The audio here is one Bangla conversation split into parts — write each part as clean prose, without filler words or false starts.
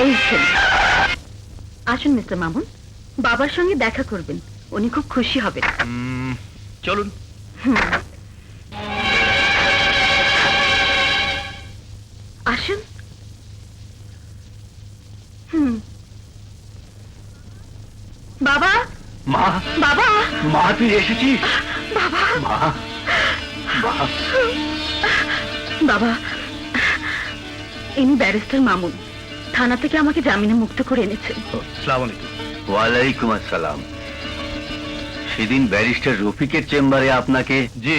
এইখানে আসুন মিস্টার মামুন, বাবার সঙ্গে দেখা করবেন, উনি খুব খুশি হবেন। চলুন। আসুন। বাবা, মা, বাবা, মা তুই এসেছিস? বাবা, মা, মা। বাবা, ইনি ব্যারিস্টার মামুন, থানা থেকে আমাকে জামিনে মুক্ত করে এনেছেন। আসসালামু আলাইকুম। ওয়ালাইকুম আসসালাম। সেদিন ব্যারিস্টার রফিকের চেম্বারে আপনাকে? জি,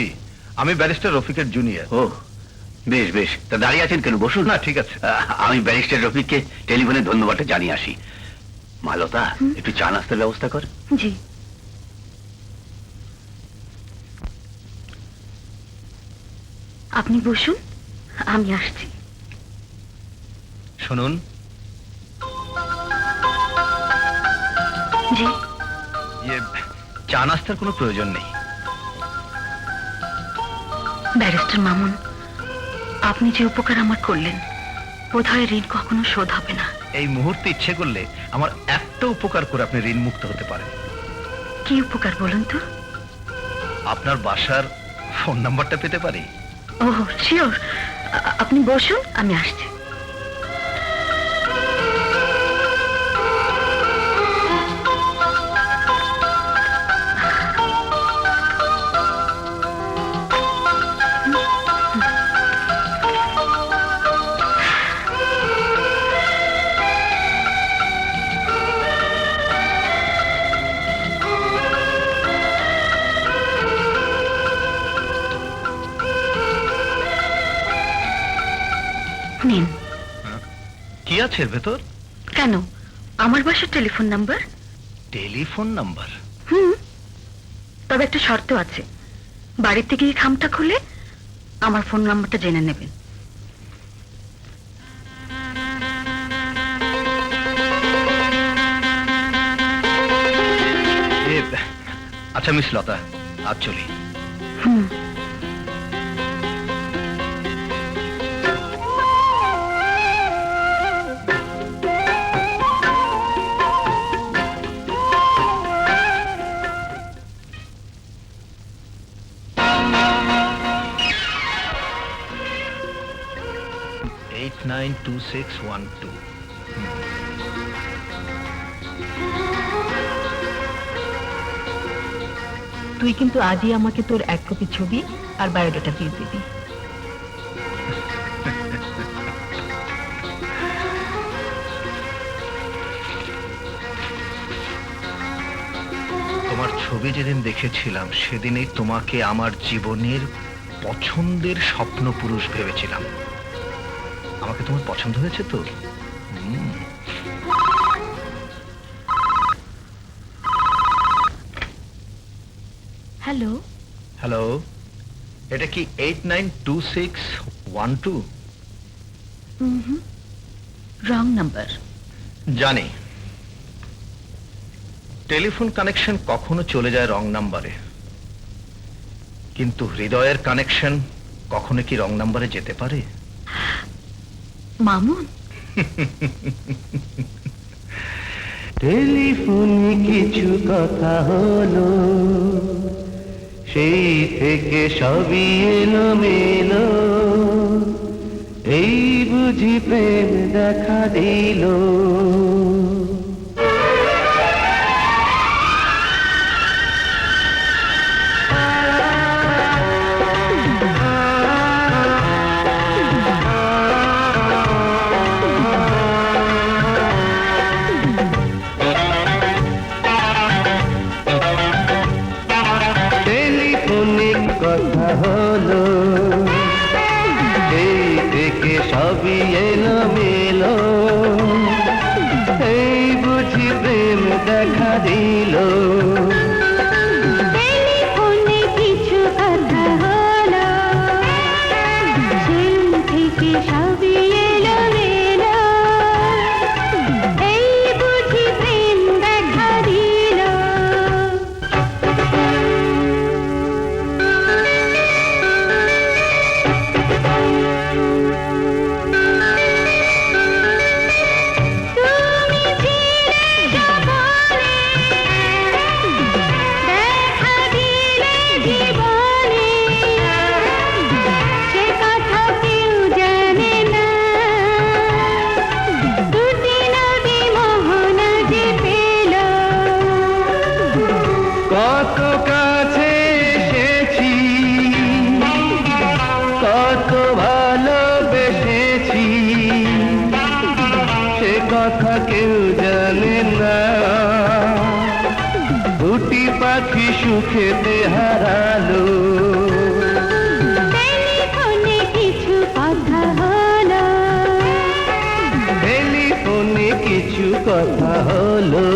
আমি ব্যারিস্টার রফিকের জুনিয়র। ও বেশ বেশ, তা দাঁড়িয়ে আছেন কেন, বসুন। না, ঠিক আছে। আমি ব্যারিস্টার রফিককে টেলিফোনে ধন্যবাদটা জানিয়ে আসি। মালতা, একটু চা নাস্তার ব্যবস্থা কর। জি। আপনি বসুন, আমি আসছি। শুনুন, জি। চা নাস্তার কোনো প্রয়োজন নেই। ব্যারিস্টার মামুন, আপনি যে উপকার আমার করলেন, বোধহয় ঋণ কখনো শোধ হবে না। এই মুহূর্তে ইচ্ছে করলে আমার একটা উপকার করে আপনি ঋণ মুক্ত হতে পারেন। কি উপকার বলুন তো? আপনার বাসার ফোন নাম্বারটা পেতে পারি? ও শিওর, আপনি বসুন, আমি আসছি। নিন। কি আছে এর ভেতর? কেন, আমার বাসার টেলিফোন নাম্বার। Telephone number? তবে একটা শর্ত আছে, বাড়ির থেকে এই খামটা খুলে আমার ফোন নাম্বারটা জেনে নেবেন। আচ্ছা মিস লতা, আজ চলি। হুম। এইট 92612। তুই কিন্তু আজই আমাকে তোর 1 কপি ছবি আর বায়োডাটা দিয়ে দিবি। তোমার ছবি যেদিন দেখেছিলাম সেদিনই তোমাকে আমার জীবনের পছন্দের স্বপ্ন পুরুষ ভেবেছিলাম। আমাকে তোমার পছন্দ হয়েছে তো? হ্যালো। হ্যালো, এটা কি 892612? Wrong number. জানি, টেলিফোন কানেকশন কখনো চলে যায় রং নাম্বারে, কিন্তু হৃদয়ের কানেকশন কখনো কি রং নাম্বারে যেতে পারে? মামুন, টেলিফোনে কিছু কথা হলো, সেই থেকে সবই এলো মেলো, এই বুঝি প্রেম দেখা দিল। কথা হলো, এই থেকে সবই এলো মেলো, এই বুঝি প্রেম দেখা দিল। টেলিফোনে কিছু কথা হলো, সেই থেকে সবই এলো মেলো, এই বুঝি প্রেম দেখা দিল। সুখেতে হারালো। টেলিফোনে কিছু কথা হলো, টেলিফোনে কিছু কথা হলো।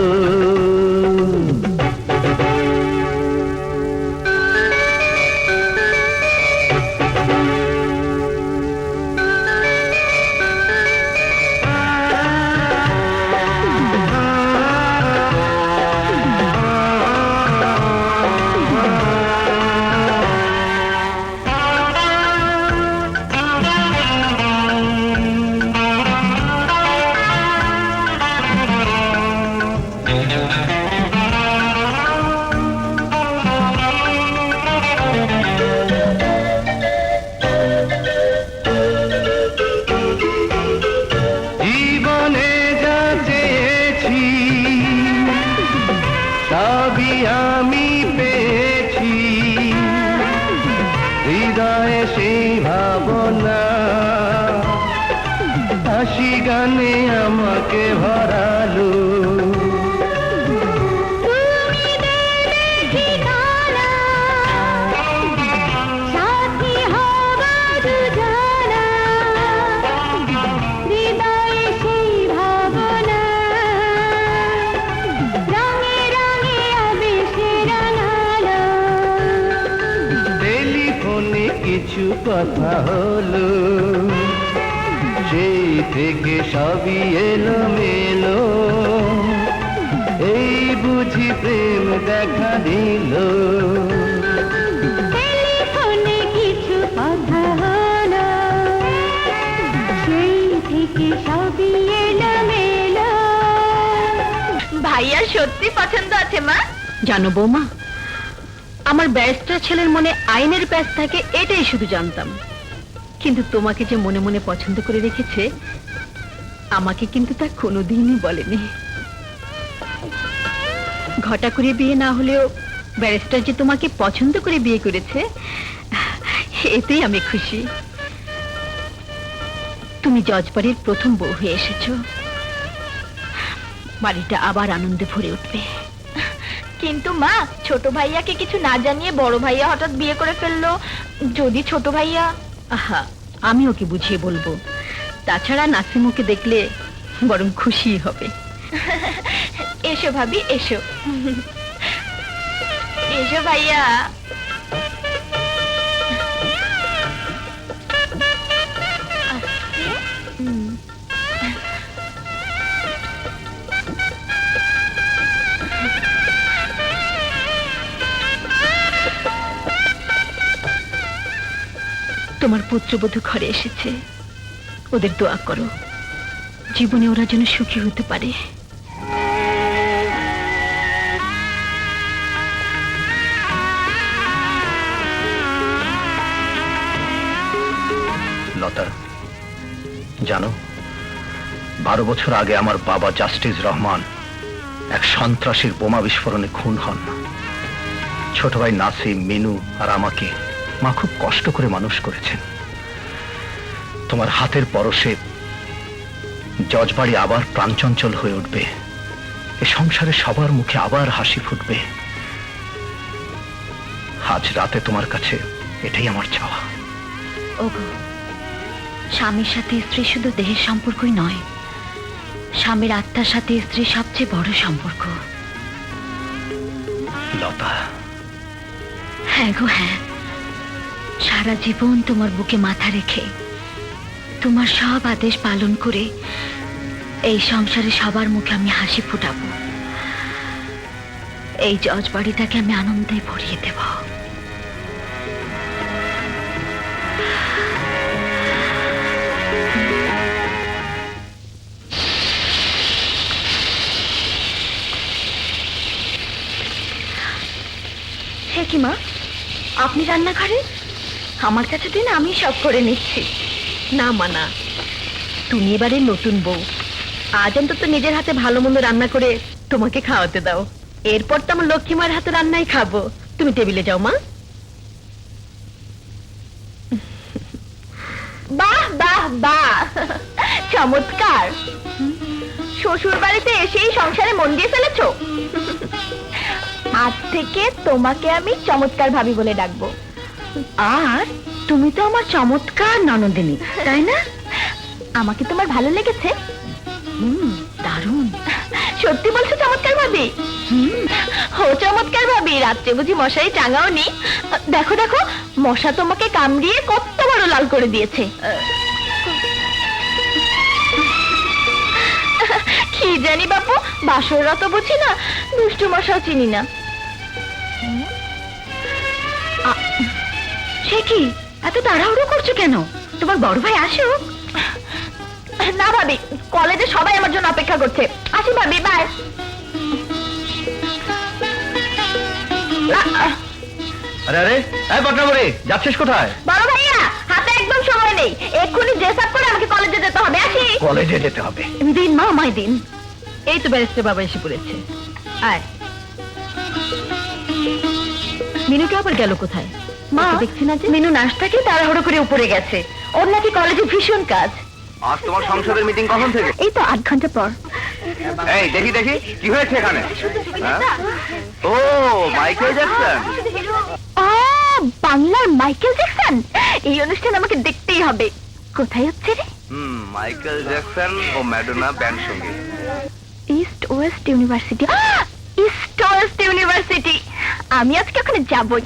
জীবনে যা চেয়েছি সবই আমি পেয়েছি, হৃদয়ে সেই ভাবনা হাসি গানে আমাকে ভরালো। তুমি দেবে ঠিকানা, সাথী হবা দুজনা, হৃদয়ে সেই ভাবনা রঙে রঙে আবেশে রাঙালো। টেলিফোনে কিছু কথা হলো, সেই থেকে সবই এলো মেলো, এই বুঝি প্রেম দেখা দিল। টেলিফোনে কিছু কথা হলো, সেই থেকে সবই এলোমেলো। ভাইয়ার সত্যি পছন্দ আছে মা। জানো বৌমা, আমার ব্যারিস্টার ছেলের মনে আইনের প্যাচ থাকে এটাই শুধু জানতাম, কিন্তু তোমাকে যে মনে মনে পছন্দ করে রেখেছে আমাকে কিন্তু তা কোনোদিনই বলেনি। ঘটা করে বিয়ে না হলেও ব্যারিস্টার যে তোমাকে পছন্দ করে বিয়ে করেছে এতেই আমি খুশি। তুমি জজবাড়ির প্রথম বউ হয়ে এসেছো, বাড়িটা আবার আনন্দে ভরে উঠবে। কিন্তু মা, ছোট ভাইয়াকে কিছু না জানিয়ে বড় ভাইয়া হঠাৎ বিয়ে করে ফেললো, যদি ছোট ভাইয়া... আহা, আমি ওকে বুঝিয়ে বলবো। তাছাড়া নাসিম ওকে দেখলে বরং খুশি হবে। এসো ভাবি, এসো এসো ভাইয়া। তোমার পুত্রবধূ ঘরে এসেছে, ওদের দোয়া করো জীবনে ওরা যেন সুখী হতে পারে। লতা, জানো 12 বছর আগে আমার বাবা জাস্টিস রহমান এক সন্ত্রাসীর বোমা বিস্ফোরণে খুন হন। ছোট ভাই নাসিম, মিনু আর আমাকে মা খুব কষ্ট করে মানুষ করেছেন। তোমার হাতের পরশে জজবাড়ি আবার প্রাণচঞ্চল হয়ে উঠবে, এ সংসারে সবার মুখে আবার হাসি ফুটবে। আজ রাতে তোমার কাছে এটাই আমার চাওয়া। ওগো, স্বামীর সাথে স্ত্রী শুধু দেহের সম্পর্কই নয়, স্বামীর আত্মার সাথে স্ত্রীর সবচেয়ে বড় সম্পর্ক। লতা, হ্যাঁ গো হ্যাঁ, সারা জীবন তোমার বুকে মাথা রেখে তোমার সব আদেশ পালন করে এই সংসারে সবার মুখে আমি হাসি ফুটাবো। এই জজবাড়িটাকে আমি আনন্দে ভরিয়ে দেব। হে কি মা, আপনি রান্নাঘরে? আমার কাছে দিন, আমি সব করে নিচ্ছি। না মা না, তুমি এবারে নতুন বউ, আজ অন্তত নিজের হাতে ভালো মন্দ রান্না করে তোমাকে খাওয়াতে দাও। এরপর তো আমার লক্ষ্মীমার হাতে রান্নাই খাবো। তুমি টেবিলে যাও মা। বাহ বাহ বাহ, চমৎকার। শ্বশুর বাড়িতে এসেই সংসারে মন দিয়ে ফেলেছো। আজ থেকে তোমাকে আমি চমৎকার ভাবি বলে ডাকবো। আর তুমি তো আমার চমৎকার ননদিনী, তাই না? আমাকে তোমার ভালো লেগেছে? দারুণ। সত্যি বলছো চমৎকার ভাবি? ও চমৎকার ভাবি, রাত্রে বুঝি মশারি টাঙাও নি? দেখো দেখো, মশা তোমাকে কামড়িয়ে কত বড় লাল করে দিয়েছে। কি জানি বাপু, বাসররা তো বুঝি না, দুষ্টু মশাও চিনি না। সে কি, এত তাড়াহুড়ো করছো কেন? তোমার বড় ভাই আসুক। না ভাবি, কলেজে সবাই আমার জন্য অপেক্ষা করছে। আসি ভাবি, বাই। আরে আরে, এই পাটনাবুড়ি, যাচ্ছিস কোথায়? বড় ভাইয়া, হাতে একদম সময় নেই, এক্ষুনি ড্রেস আপ করে আমাকে কলেজে যেতে হবে। আসি। কলেজে যেতে হবে? দিন মা, আমায় দিন। এই তো ব্যারিস্টার বাবা এসে পড়েছে। আয়। মিনুকে আবার গেল কোথায়? মা, ওকে দেখছি না যে। মিনু নাশতাকে তাড়াহুড়ো করে উপরে গেছে। ওর নাকি কলেজে ভীষণ কাজ। আজ তোমার সংসদের মিটিং কখন থেকে? এই তো 8 ঘন্টা পর। এই দেখি দেখি, কি হয়েছে এখানে? হ্যাঁ? ও, মাইকেল জ্যাকসন। ও, বাংলার মাইকেল জ্যাকসন। এই অনুষ্ঠান আমাকে দেখতেই হবে। কোথায় হচ্ছে রে? মাইকেল জ্যাকসন ও ম্যাডোনা ব্যান্ড সঙ্গীত। East West university. East West university, আমি আজকে ওখানে যাবই।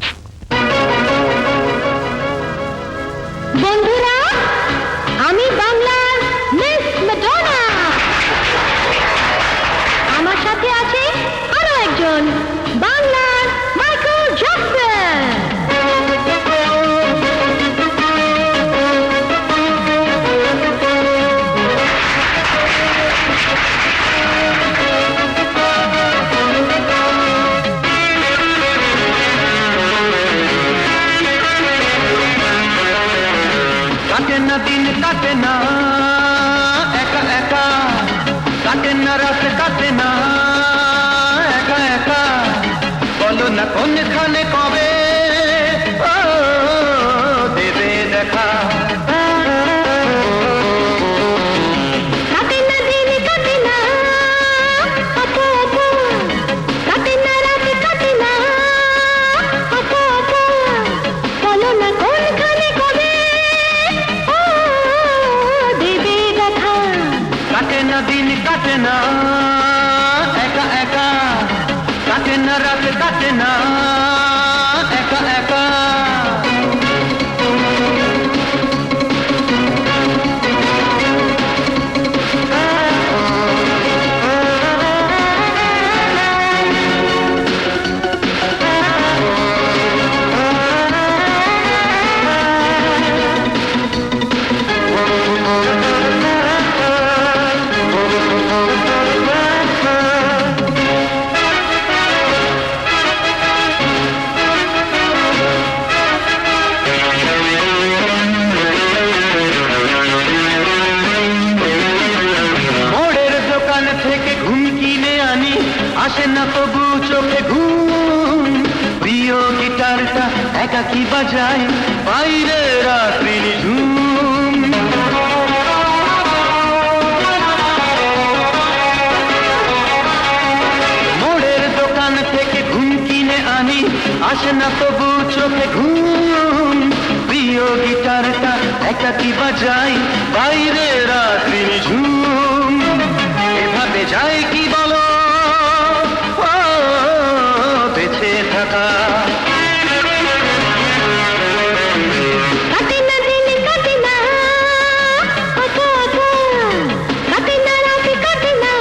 বন্ধুরা, আমি বাংলার মিস ম্যাডোনা। আমার সাথে আছে আরো একজন, বাংলার মাইকেল জ্যাকসন। কাটে না দিন কাটে না একা একা, কাটে না রাত কাটে না একা একা, বলো না কোনখানে কবে ও দেবে দেখা। কাটে না দিন কাটে না একা একা, কাটে না রাত কাটে না একা একা, বলো না কোনখানে কবে ও দেবে দেখা। কাটে না দিন কাটে না একা একা, কাটে না রাত কাটে না একা একা। মোড়ের দোকান থেকে ঘুম কিনে আনি, আসে না তবু চোখে ঘুম, প্রিয় গিটারটা একাকি বাজায়, বাইরে রাত্রি নিঝুম। মোড়ের দোকান থেকে ঘুম কিনে আনি, আসে না তবু চোখে ঘুম, প্রিয় গিটারটা একাকি বাজাই, বাইরে রাত্রি নিঝুম। এভাবে যায় কি বলো ও বেঁচে থাকা। কাটে না দিন কাটে না একা একা, কাটে না রাত কাটে না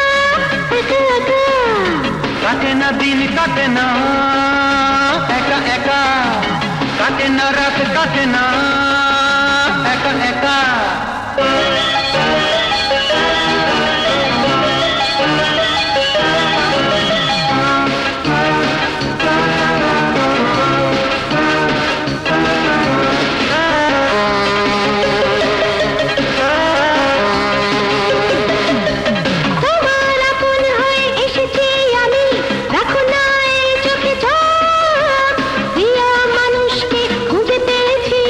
একা একা, কাটে না দিন কাটে না একা একা, কাটে না রাত কাটে না একা একা। তোমার আপন হয়ে এসেছি আমি, রাখো না এই চোখে চোখ, প্রিয় মানুষকে খুঁজে পেয়েছি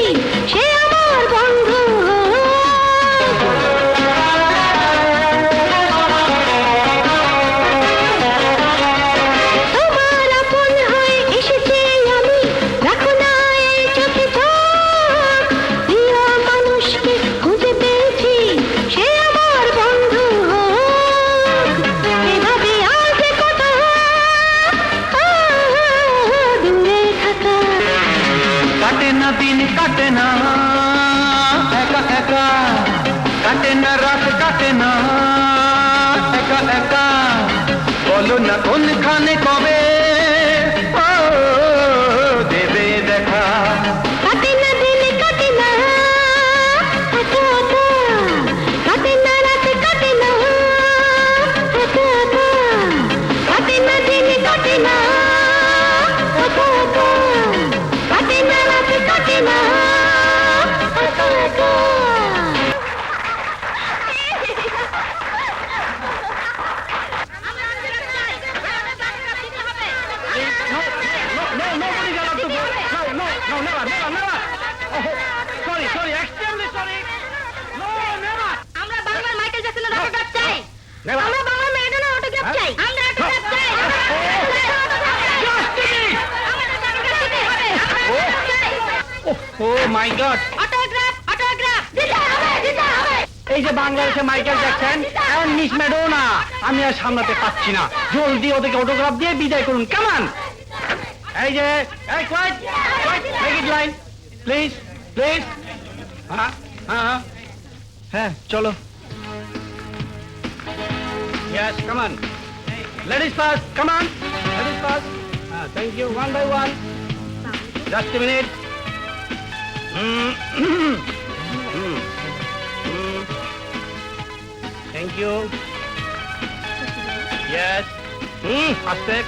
বলো না কোনখানে কবে ও দেবে দেখা। কাটে না দিন কাটে না একা একা, কাটে না রাত কাটে না একা একা, কাটে না দিন কাটে না একা একা, কাটে না রাত কাটে না একা একা। আমরা বাংলার মাইকেল জ্যাকসনের অটোগ্রাফ চাই। আমরা বাংলার ম্যারাডোনার অটোগ্রাফ চাই। আমরা অটোগ্রাফ চাই। Oh my god, autograph autograph দিতে হবে দিতে হবে। এই যে বাংলাদেশে Michael Jackson and Miss Madonna, আমি আর সামলাতে পারছি না, জলদি ওদেরকে অটোগ্রাফ দিয়ে বিদায় করুন। কামান, এই যে এই quiet quiet, make it line please please. হ্যাঁ হ্যাঁ হ্যাঁ চলো। Yes, come on. Ladies first, come on. Ladies first. Thank you, one by one. Just a minute. Thank you. Yes. Aste.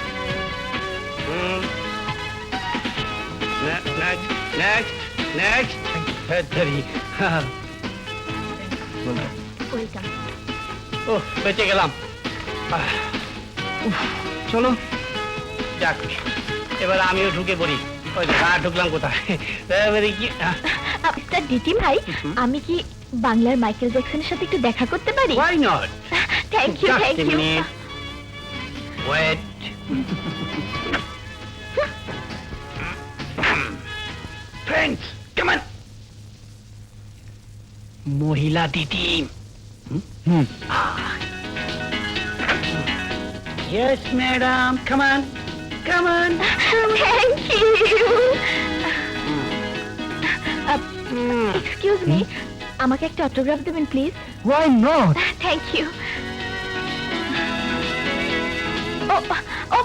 Next. Very. Welcome. ও বেঁচে গেলাম। চলো যাক, এবার আমিও ঢুকে পড়ি। ওই যে ঢুকলাম কোথায়, এবারে কি মিস্টার ডিটি ভাই, আমি কি বাংলার মাইকেল জ্যাকসনের সাথে একটু দেখা করতে পারি? Why not. Thank you thank you. Wait. Friends come on. মহিলা দিদি। Yes, madam. Come on. Come on. Thank you. Excuse me, আমাকে একটা অটোগ্রাফ দেবেন please? Why not? Thank you. Oh oh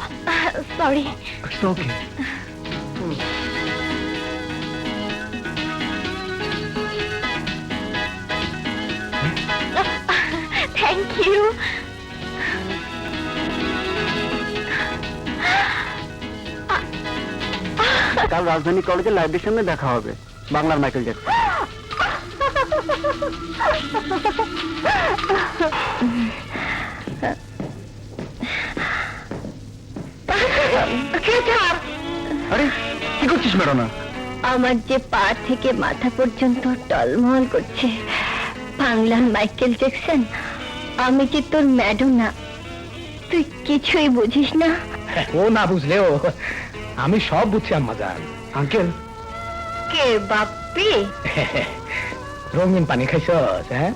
sorry. It's okay. Thank you. কাল রাজধানী কলেজের লাইব্রেরির সামনে দেখা হবে, বাংলার মাইকেল জ্যাকসন। আরে কি করছিস ম্যাডোনা? আমার যে পা থেকে মাথা পর্যন্ত টলমল করছে, বাংলার মাইকেল জ্যাকসন, আমি যে তোর ম্যাডোনা, তুই কিছুই বুঝিস না। ও না বুঝলেও আমি সব বুঝছি আম্মা জান। আঙ্কেল, কে বাপ্পি? রঙিন পানি খাইছস? হ্যাঁ,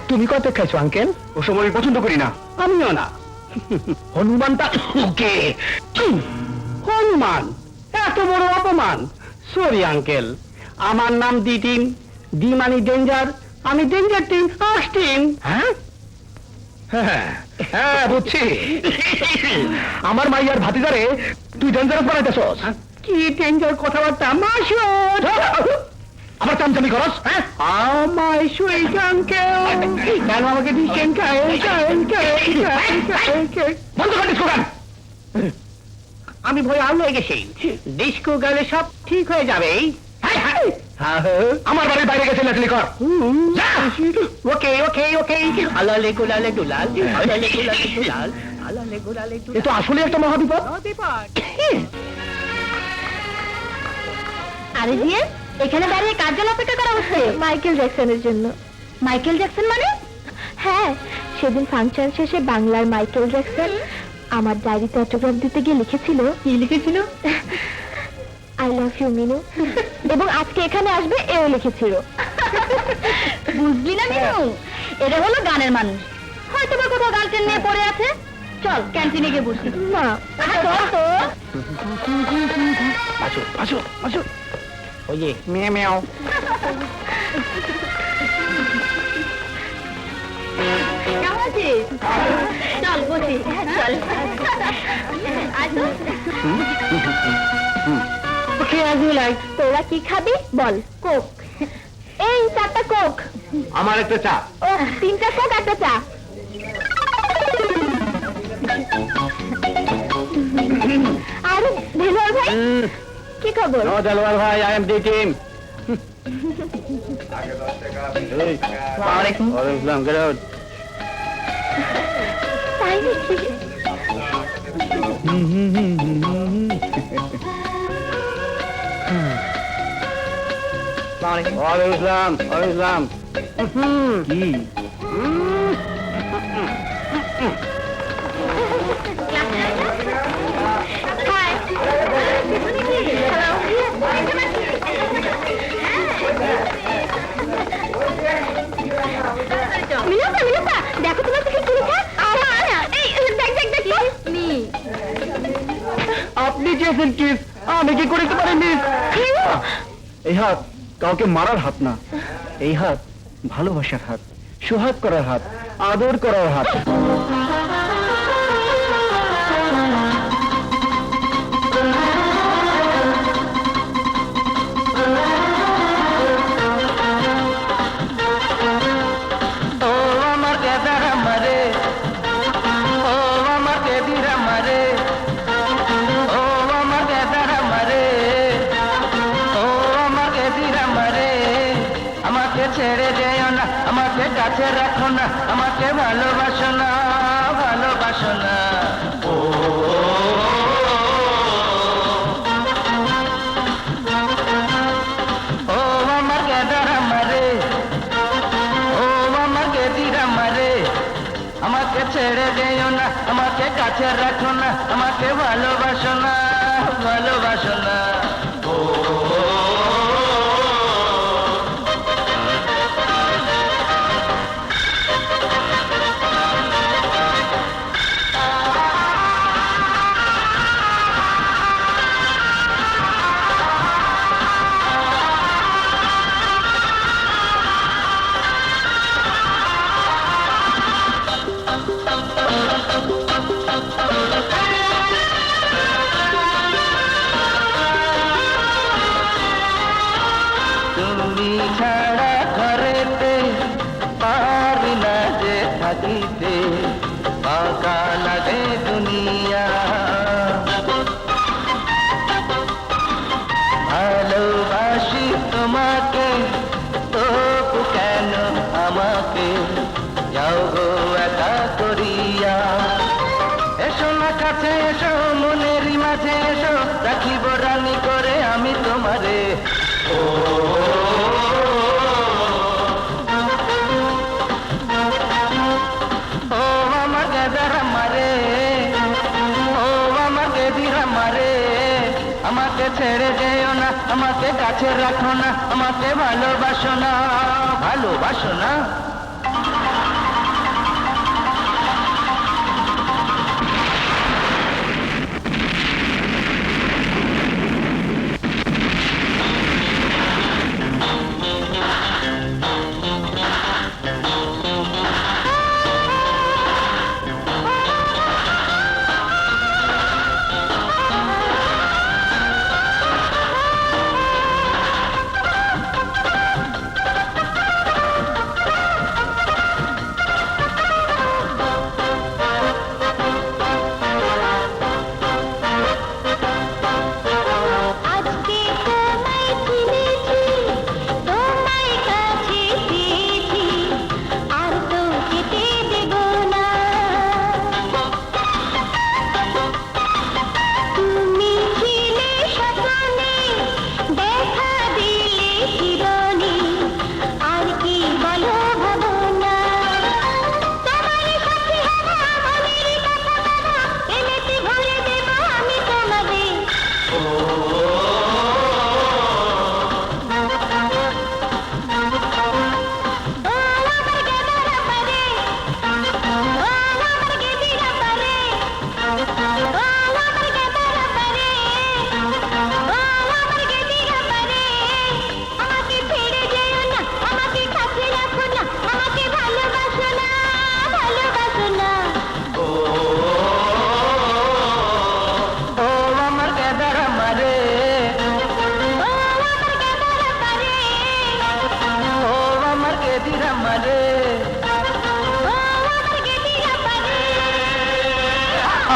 তুমি কত খাইছো আঙ্কেল? ওসব আমি পছন্দ করি না। আমিও না। হনুমানটা ওকে। হনুমান? এত বড় অপমান। সরি আঙ্কেল, আমার নাম ডি টিম। ডি মানে ডেঞ্জার, আমি ডেঞ্জার টিম আস্টিন। হ্যাঁ হ্যাঁ হ্যাঁ বুঝছি। আমার মাইয়ার ভাতিজারে তুই ডেঞ্জারাস বানাইতেছস। কি ডেঞ্জার কথাবার্তা মাসুদ। আবার চামচামি করস? হ্যাঁ, আমার সুইট আঙ্কেল, কেন আমাকে দিচ্ছেন? বন্ধ কর ডিস্কো গান। আমি ভয় আউল হয়ে গেছি। ডিস্কো গেলে সব ঠিক হয়ে যাবে। আমার বাড়ির বাইরে গেছে লেটলি কর। ওকে ওকে ওকে। আলালে গুলালে দুলাল, আলালে গুলালে দুলাল, আলালে গুলালে এ দুলাল। তো আসলে একটা মহাবিপদ। আরে জিয়া, এখানে দাঁড়িয়ে কার জন্য অপেক্ষা করা হচ্ছে? মাইকেল জ্যাকসনের জন্য। মাইকেল জ্যাকসন মানে? হ্যাঁ, সেদিন ফাংশন শেষে বাংলার মাইকেল জ্যাকসন আমার ডায়েরিতে অটোগ্রাফ দিতে গিয়ে লিখেছিল। কি লিখেছিল? I love you Minu. এবং আজকে এখানে আসবে এও লিখেছিল। বুঝলি না মিনু, এটা হলো গানের মানুষ। হয়তো বা কোথাও গার্লফ্রেন্ড নিয়ে পড়ে আছে। চল ক্যান্টিনে গিয়ে বসি। না চল তো। আসো আসো আসো। ওই যে মেয়ে মেয়াও। কেমন আছিস? বসি চল ওকে আজ লাইক তোরা কি খাবি বল কোক এই 4টা কোক আমার একটা চা ও 3টা কোক একটা চা আর ভেলোর ভাই কি খবর নো দেলোয়ার ভাই আই এম দি টিম ওয়ালাইকুম। ওয়ালাইকুম গেট আউট তাই নাকি ওয়ালাইকুম কি মিলতা মিলতা দেখো তোমার থেকে কি লেখা এই দেখ দেখ দেখ নি আপনি চেয়েছেন কিস আমি কি করে দিতে পারি মিস এই হাত কাউকে মারার হাত না এই হাত ভালোবাসার হাত সোহাগ করার হাত আদর করার হাত ও আমার কেদারা মারে ও আমার কেদিরা মারে ও আমার কেদারা মারে ও আমার কেদিরা মারে আমাকে ছেড়ে যেও না আমাকে কাছে রাখো না আমাকে ভালোবাসো না ভালোবাসো না ও আমার কেদারা মারে ও আমার কেদিরা মারে আমাকে ছেড়ে যেও না আমাকে কাছে রাখো না আমাকে ভালোবাসো না ভালোবাসো না তুমি ছাড়া ঘরেতে পারি না যে থাকিতে পাকা লাগে দুনিয়া ভালোবাসি তোমাকে তবু কেন আমাকে যাও গো একা করিয়া এসো না কাছে এসো মনেরই মাঝে এসো রাখিব রানী করে আমি তোমারে ও আমার গেদারা মারে ও আমার গেদিরা মারে আমাকে ছেড়ে যেও না আমাকে কাছে রাখো না আমাকে ভালোবাসো না ভালোবাসো না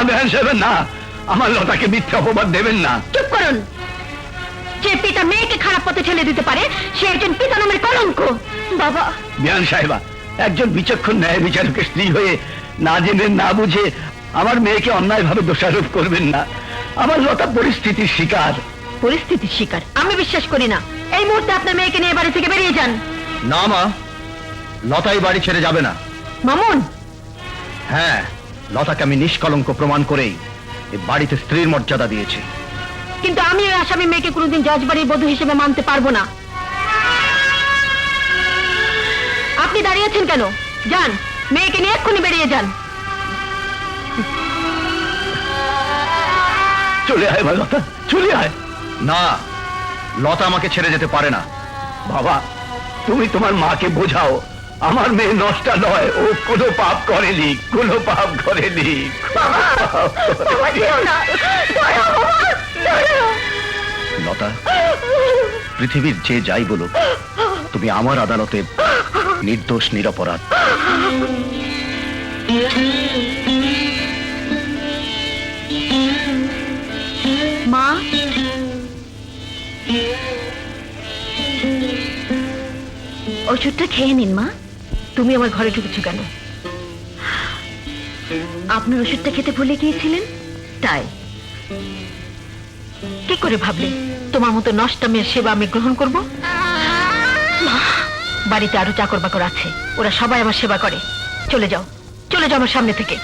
বেহান সাহেব না, আমার লতাকে মিথ্যা অপবাদ দেবেন না। চুপ করুন। যে পিতা মেয়েকে খারাপ পথে ঠেলে দিতে পারে সে একজন পিতা নামের কলঙ্ক। বাবা, বেহান সাহেবা, একজন বিচক্ষণ ন্যায় বিচারকের স্ত্রী হয়ে না জেনে না বুঝে আমার মেয়েকে অন্যায়ভাবে দোষারোপ করবেন না। আমার লতা পরিস্থিতির শিকার। পরিস্থিতির শিকার আমি বিশ্বাস করি না। এই মুহূর্তে আপনার মেয়েকে নিয়ে বাড়ি থেকে বেরিয়ে যান। না মা, লতাই বাড়ি ছেড়ে যাবে না। মামুন, হ্যাঁ, লতাকে আমি নিষ্কলঙ্ক প্রমাণ করেই এই বাড়িতে স্ত্রীর মর্যাদা দিয়েছি। কিন্তু আমি ওই আসামি মেয়েকে কোনোদিন জজ বাড়ির বধূ হিসেবে মানতে পারবো না। আপনি দাঁড়িয়ে আছেন কেন? যান, মেয়েকে নিয়ে এক্ষুনি বেরিয়ে যান। চলে আয় মা লতা, চলে আয়। না, লতা আমাকে ছেড়ে যেতে পারে না। বাবা, তুমি তোমার মাকে বোঝাও, আমার মেয়ে নষ্ট নয়, ও কোনো পাপ করেনি, কোনো পাপ করেনি। লতা, পৃথিবীর যে যাই বলুক, তুমি আমার আদালতে নির্দোষ নিরপরাধ। মা, ওষুধটা খেয়ে নিন মা। তুমি আমার ঘরে ঢুকেছো কেন? আপনার ওষুধটা খেতে ভুলে গিয়েছিলেন তাই। কি করে ভাবলে তোমার মতো নষ্ট মেয়ের সেবা আমি গ্রহণ করব? মা, বাড়িতে আরো চাকর বাকর আছে, ওরা সবাই আমার সেবা করে। চলে যাও, চলে যাও আমার সামনে থেকে।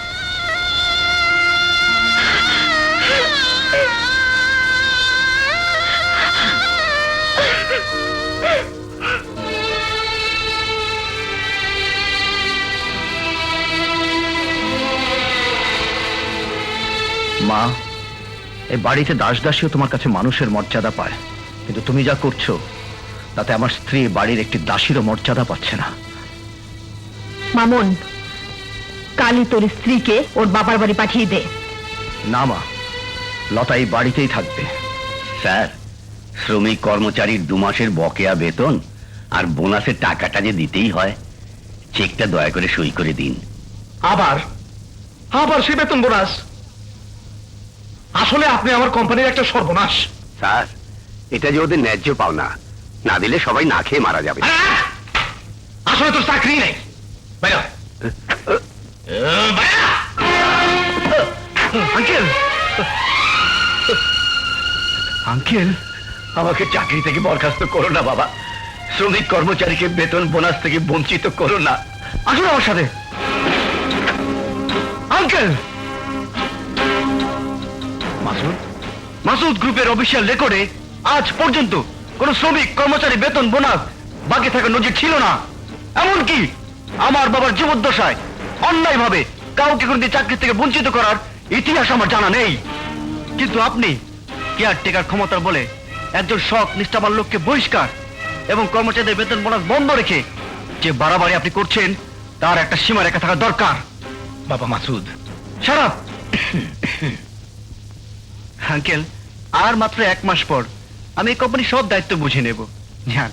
মা, এই বাড়িতে দাস দাসীও তোমার কাছে মানুষের মর্যাদা পায়, কিন্তু তুমি যা করছো তাতে আমার স্ত্রী বাড়ির একটি দাসীরও মর্যাদা পাচ্ছে না। মামুন, কালই তোর স্ত্রীকে ওর বাবার বাড়ি পাঠিয়ে দে। না মা, লতা এই বাড়িতেই থাকবে। স্যার, শ্রমিক কর্মচারীর 2 মাসের বকেয়া বেতন আর বোনাসের টাকাটা যে দিতেই হয়, চেকটা দয়া করে সই করে দিন। আবার আবার সে বেতন বোনাস? আসলে আপনি আমার কোম্পানির একটা সর্বনাশ। স্যার, এটা যে ওদের ন্যায্য পাওনা, না দিলে সবাই না খেয়ে মারা যাবে। আহ! আসলে তোর চাকরি নেই। বাইরে হ। বাইরে হ। আঙ্কেল, আঙ্কেল, আমাকে চাকরি থেকে বরখাস্ত করো না বাবা, শ্রমিক কর্মচারীকে বেতন বোনাস থেকে বঞ্চিত করো না। আসুন আমার সাথে। আঙ্কেল, মাসুদ, মাসুদ গ্রুপের অফিসিয়াল রেকর্ডে আজ পর্যন্ত কোন শ্রমিক কর্মচারী বেতন বোনাস বাকি থাকার নজির ছিল না। এমনকি আমার বাবার জীবদ্দশায় অন্যায়ভাবে কাউকে কোনদিন চাকরি থেকে বঞ্চিত করার ইতিহাস আমার জানা নেই। কিন্তু আপনি কেয়ারটেকার ক্ষমতার বলে একজন সৎ নিষ্ঠাবান লোককে বহিষ্কার এবং কর্মচারীদের বেতন বোনাস বন্ধ রেখে যে বাড়াবাড়ি আপনি করছেন তার একটা সীমা রেখা থাকা দরকার। বাবা মাসুদ, শারাপ। আঙ্কেল, আর মাত্র 1 মাস পর আমি এই কোম্পানির সব দায়িত্ব বুঝে নেব। যান,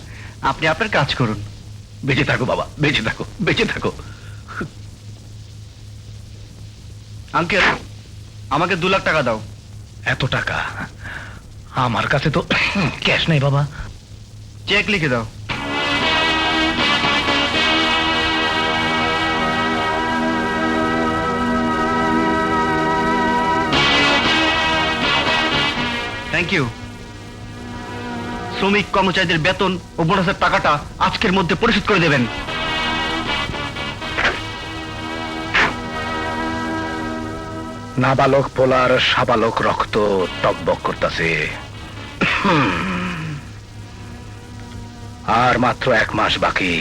আপনি আপনার কাজ করুন। বেঁচে থাকো বাবা, বেঁচে থাকো, বেঁচে থাকো। আঙ্কেল, আমাকে 2 লাখ টাকা দাও। এত টাকা আমার কাছে তো ক্যাশ নেই বাবা। চেক লিখে দাও। Thank you. শ্রমিক কর্মচারীদের বেতন ও বোনাসের টাকাটা আজকের মধ্যে পরিশোধ করে দেবেন। নাবালক পোলার সাবালক রক্ত টকবক করতেছে। আর মাত্র 1 মাস বাকি।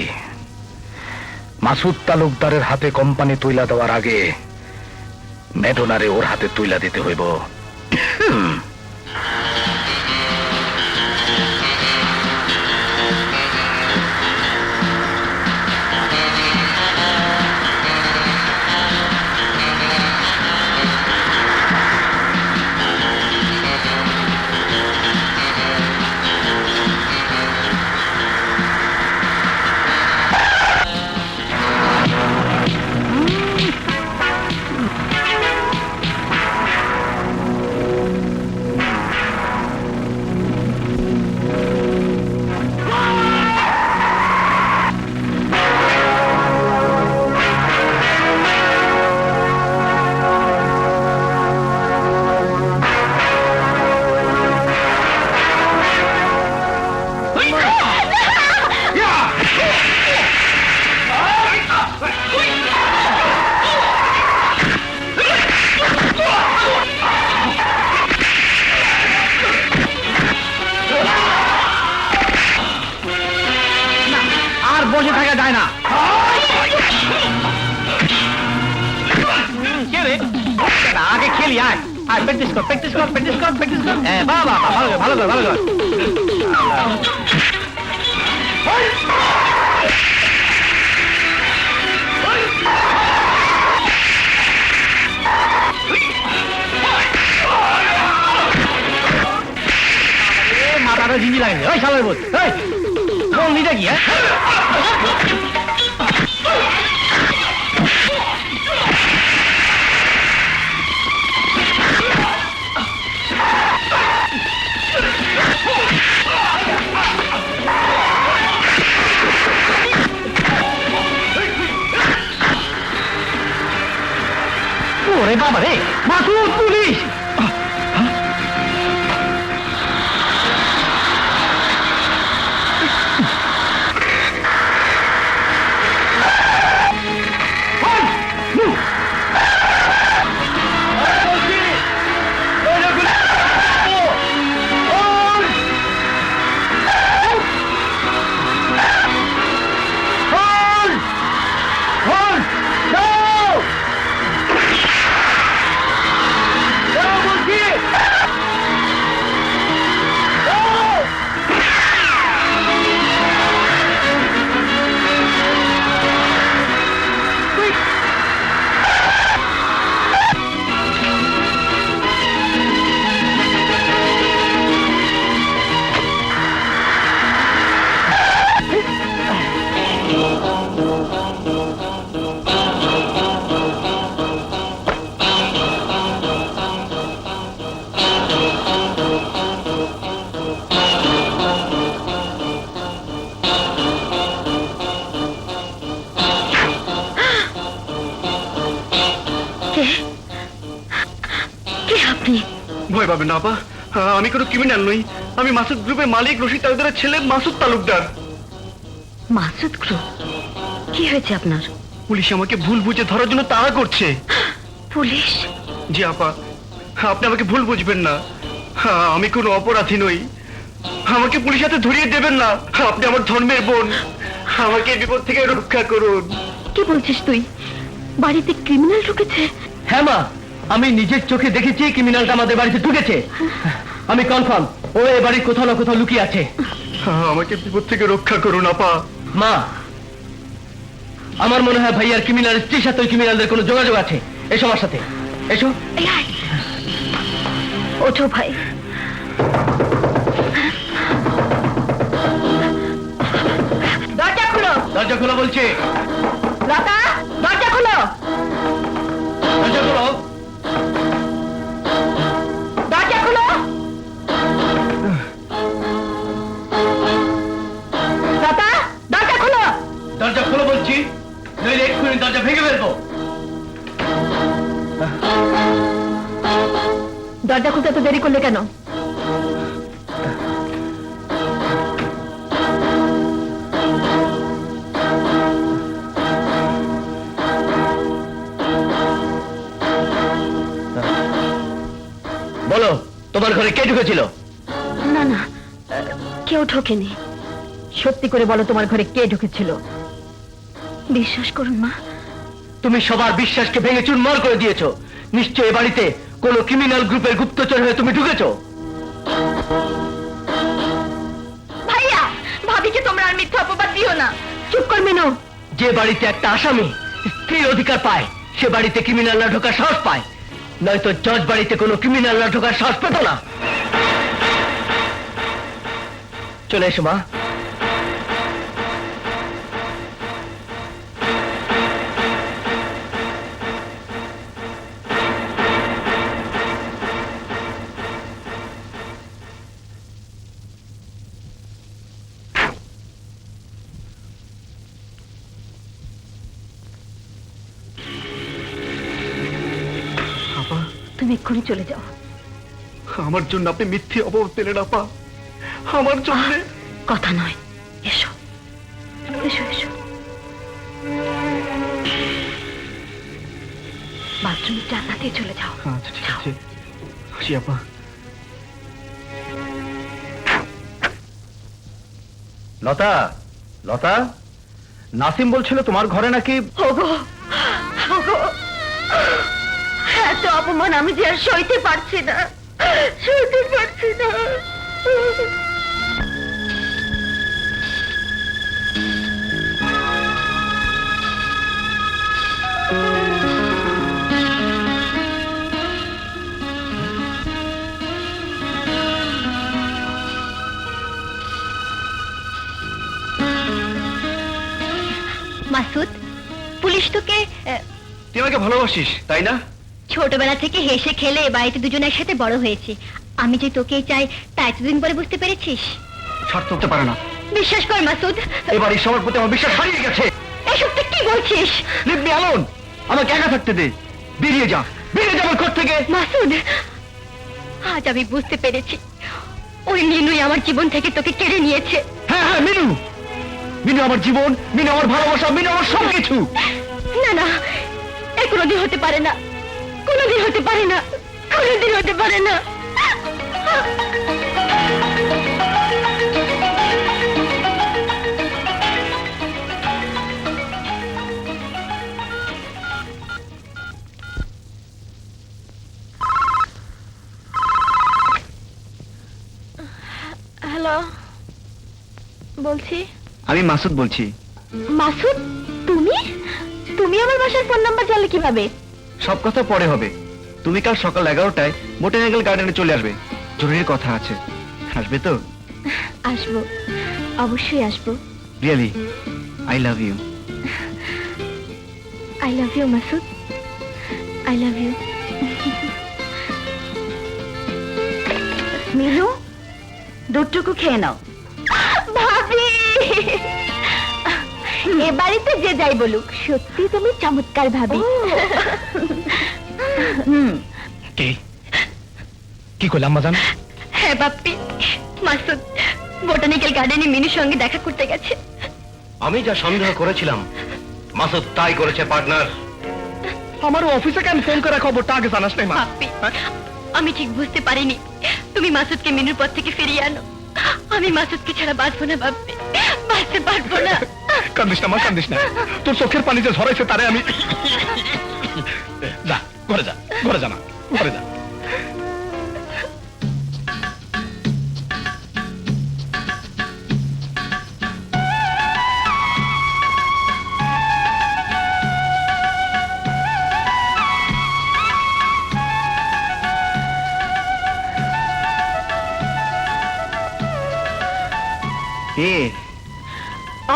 মাসুদ তালুকদারের হাতে কোম্পানি তুইলা দেওয়ার আগে মেডোনারে ওর হাতে তুইলা দিতে হইব। রে আগে খেলি আয় আয় প্র্যাকটিস কর প্র্যাকটিস কর প্র্যাকটিস কর প্র্যাকটিস কর বাবা ভালো কর ভালো কর ভালো কর মাথাটা ঝিঝি লাগে ওই শালার বোধ এই কোন দিটা কি ওরে বাবা রে মাসুদ পুলিশ ভয় পাবেন না আপা আমি কোনো ক্রিমিনাল নই আমি মাসুদ গ্রুপের মালিক রশিদ তালুকদারের ছেলে মাসুদ তালুকদার মাসুদ গ্রুপ কি হয়েছে আপনার? পুলিশ আমাকে ভুল বুঝে ধরার জন্য তাড়া করছে পুলিশ? জি আপা আপনি আমাকে ভুল বুঝবেন না আমি কোনো অপরাধী নই আমাকে পুলিশ হাতে ধরিয়ে দেবেন না আপনি আমার ধর্মের বোন আমাকে এই বিপদ থেকে রক্ষা করুন কি বলছিস তুই? বাড়িতে ক্রিমিনাল ঢুকেছে? হ্যাঁ মা, আমি নিজের চোখে দেখেছি ক্রিমিনালটা আমাদের বাড়িতে ঢুকেছে। আমি কনফার্ম ও এ বাড়ির কোথাও না কোথাও লুকিয়ে আছে। আমাকে বিপদ থেকে রক্ষা করুন আপা। মা, আমার মনে হয় ভাইয়ার ক্রিমিনাল স্ত্রীর সাথে ওই ক্রিমিনালদের কোনো যোগাযোগ আছে। এসো আমার সাথে, এসো। এই আয়। ওঠো ভাই। দরজা খুলো। দরজা খোলো বলছি। লতা, দরজা খুলো। দরজা খোলো। দরজা খুলো। লতা, দরজা খুলো। দরজা খোলো বলছি, নইলে এক্ষুনি দরজা ভেঙে ফেলবো। দরজা খুলতে তো দেরি করলে কেন? বলো, তোমার ঘরে কে ঢুকেছিল? না না, কেউ ঢোকেনি। সত্যি করে বলো, তোমার ঘরে কে ঢুকেছিল? বিশ্বাস করুন মা, তুমি সবার বিশ্বাসকে ভেঙে চুরমার করে দিয়েছো। নিশ্চয় এ বাড়িতে কোন ক্রিমিনাল গ্রুপের গুপ্তচর হয়ে তুমি ঢুকেছো। ভাইয়া, ভাবিকে তোমরা আর মিথ্যা অপবাদ দিও না। চুপ কর মিনু। যে বাড়িতে একটা আসামি স্ত্রীর অধিকার পায়, সে বাড়িতে ক্রিমিনালরা ঢোকার সাহস পায়। নয়তো জজ বাড়িতে কোনো ক্রিমিনালরা ঢোকার সাহস পেত না। চলে এসো মা। তুমি এক্ষুনি চলে যাও। আমার জন্য আপনি মিথ্যে অপবাদ পেলেন আপা, আমার জন্য। কথা নয়, এসো এসো এসো। বাথরুমে জানলা দিয়ে চলে যাও। আচ্ছা ঠিক আছে, আসি আপা। লতা, লতা, নাসিম বলছিল তোমার ঘরে নাকি। ওগো, ওগো, এত অপমান আমি যে আর সইতে পারছি না, সইতে পারছি না। মাসুদ, পুলিশ তোকে তুই আমাকে ভালোবাসিস তাই না? ছোটবেলা থেকে হেসে খেলে এ বাড়িতে দুজন একসাথে বড় হয়েছে। আমি যে তোকে চাই তা এতদিন পরে বুঝতে পেরেছিস? ছাড় করতে পারে না। বিশ্বাস কর মাসুদ, এবার এই সবার প্রতি আমার বিশ্বাস হারিয়ে গেছে। এসব তুই কি বলছিস? Leave me alone. আমাকে একা থাকতে দে। বেরিয়ে যা, বেরিয়ে যা আমার ঘর থেকে। মাসুদ, আজ আমি বুঝতে পেরেছি ওই নীলুই আমার জীবন থেকে তোকে কেড়ে নিয়েছে। হ্যাঁ হ্যাঁ, মিনু। মিনু আমার জীবন, মিনু আমার ভালোবাসা, মিনু আমার সবকিছু। না না, এ কোনোদিন হতে পারে না, কোনোদিন হতে পারে না, কোনোদিন হতে পারে না। হ্যালো, বলছি। আমি মাসুদ বলছি। মাসুদ, তুমি তুমি আমার বাসার ফোন নাম্বার জানলে কিভাবে? সব কথা পরে হবে। তুমি কাল সকাল 11টায় বোটানিক্যাল গার্ডেনে চলে আসবে, জরুরি কথা আছে। আসবে তো? আসবো, অবশ্যই আসবো। Really, I love you. I love you Masud, I love you. Minu, দুধটুকু খেয়ে নাও। ভাবি, এ বাড়িতে যে যাই বলুক, সত্যি তুমি চমৎকার ভাবি। কি করলাম মাজান? হ্যাঁ বাপ্পি, মাসুদ বোটানিক্যাল গার্ডেনে মিনুর সঙ্গে দেখা করতে গেছে। আমি যা সন্দেহ করেছিলাম মাসুদ তাই করেছে পার্টনার। আমার অফিসে কেন ফোন করে খবরটা আগে জানাস নাই? বাপ্পি, আমি ঠিক বুঝতে পারিনি তুমি মাসুদকে মিনুর পর থেকে ফিরিয়ে আনো। আমি মাসুদকে ছাড়া বাঁচবো না বাপ্পি, বাঁচতে পারবো না। কান্দিস না মা, কান্দিস না। তোর চোখের পানি যে ঝরাইছে তারে আমি। যা ঘরে যা, ঘরে যা না, ঘরে যা।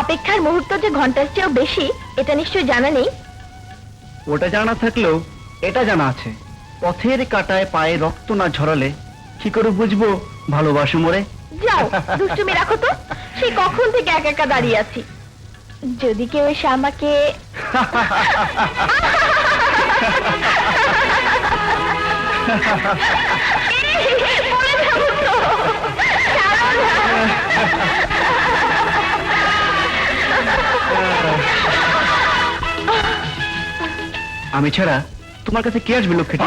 অপেক্ষার মুহূর্ত যে ঘন্টার চেয়েও বেশি, এটা নিশ্চয়ই জানা নেই। ওটা জানা থাকলেও এটা জানা আছে, পথের কাঁটায় পায়ে রক্ত না ঝরালে কি করে বুঝবো ভালোবাসো মরে? যাও, দুষ্টুমি রাখো তো। সেই কখন থেকে একা একা দাঁড়িয়ে আছি। যদি কেউ এসে আমাকে বলে থাকো তো। ছাড়ো না। আমি ছাড়া তোমার কাছে কে আসবে লক্ষ্মী?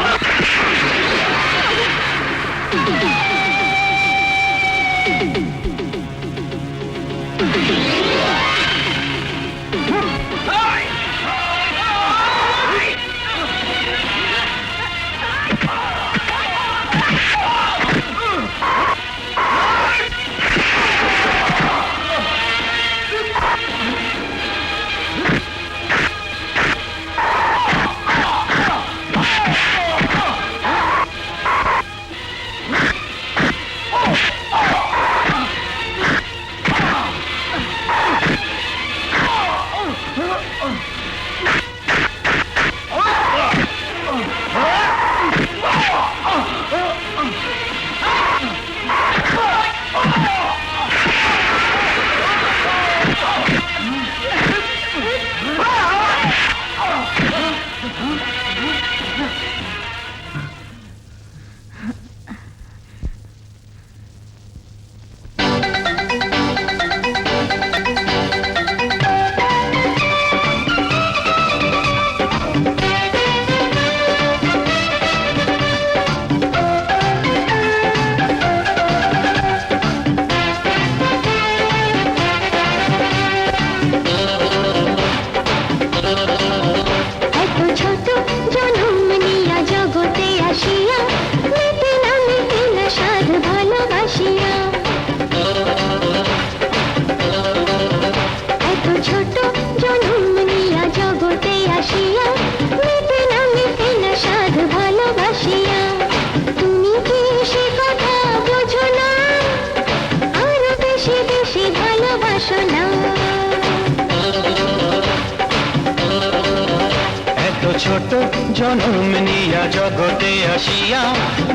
ছোট জনম নিয়া জগতে আসিয়া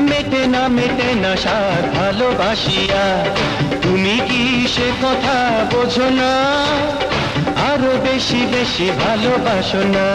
মেটে না সার ভালোবাসিয়া তুমি কি সে কথা বোঝো না আরো বেশি বেশি ভালোবাসো না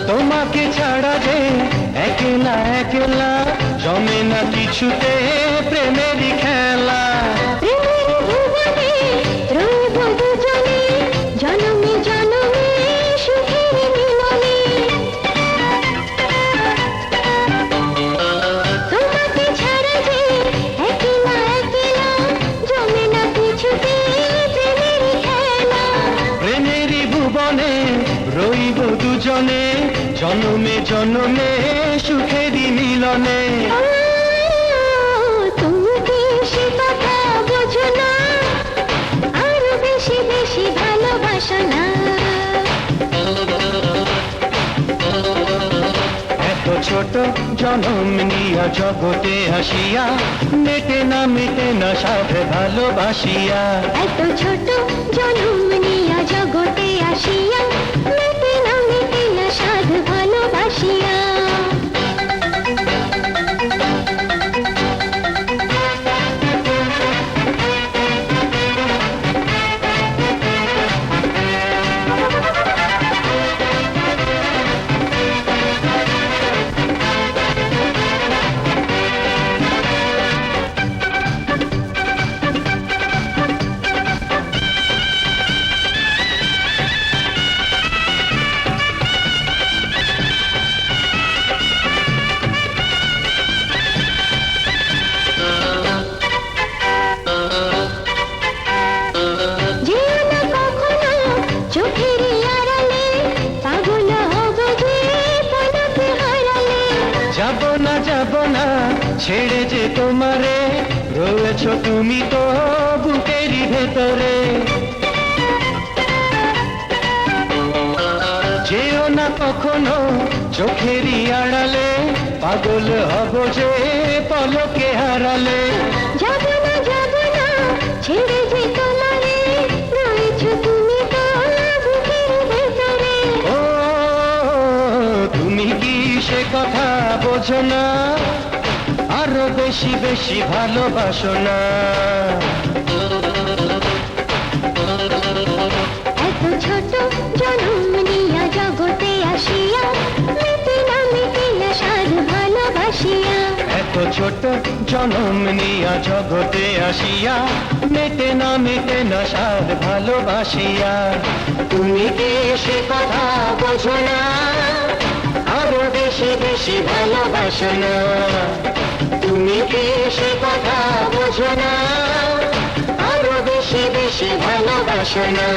তোমাকে ছাড়া যে একলা একলা জমে না কিছুতে প্রেমেরই খেলা জনমে জনমে সুখের মিলনে তোমাকে ছাড়া যে একলা একলা জমে না কিছুতে প্রেমের খেলা প্রেমেরই ভুবনে রইব দুজনে জনমে জনমে সুখেরই মিলনে তুমি কি সে কথা বোঝো না আরো বেশি বেশি ভালোবাসো না এত ছোট জনম নিয়া জগতে আসিয়া মেটে না সাথে ভালোবাসিয়া এত ছোট জনম নিয়া জগতে আসিয়া মেটে না সাধ ভালোবাসিয়া চোখের আড়ালে পাগল হব যে পলকে হারালে যাব না ছেড়ে যে তোমারে রয়েছ তুমি তো বুকেরই ভেতরে যেও না কখনো চোখেরই আড়ালে পাগল হব যে পলকে হারালে যাব না ছেড়ে যে তোমারে রয়েছ তুমি তো বুকের ভেতরে ও তুমি কি সে কথা বোঝো না আরো বেশি বেশি ভালোবাসো না এত ছোট জনম নিয়া জগতে আসিয়া মেটে না সাধ ভালোবাসিয়া এত ছোট জনম নিয়া জগতে আসিয়া মেটে না সার ভালোবাসিয়া তুমি কি সে কথা বোঝো না আরো বেশি বেশি ভালোবাসো না তুমি কি সে কথা বোঝো না আরো বেশি বেশি ভালোবাসো না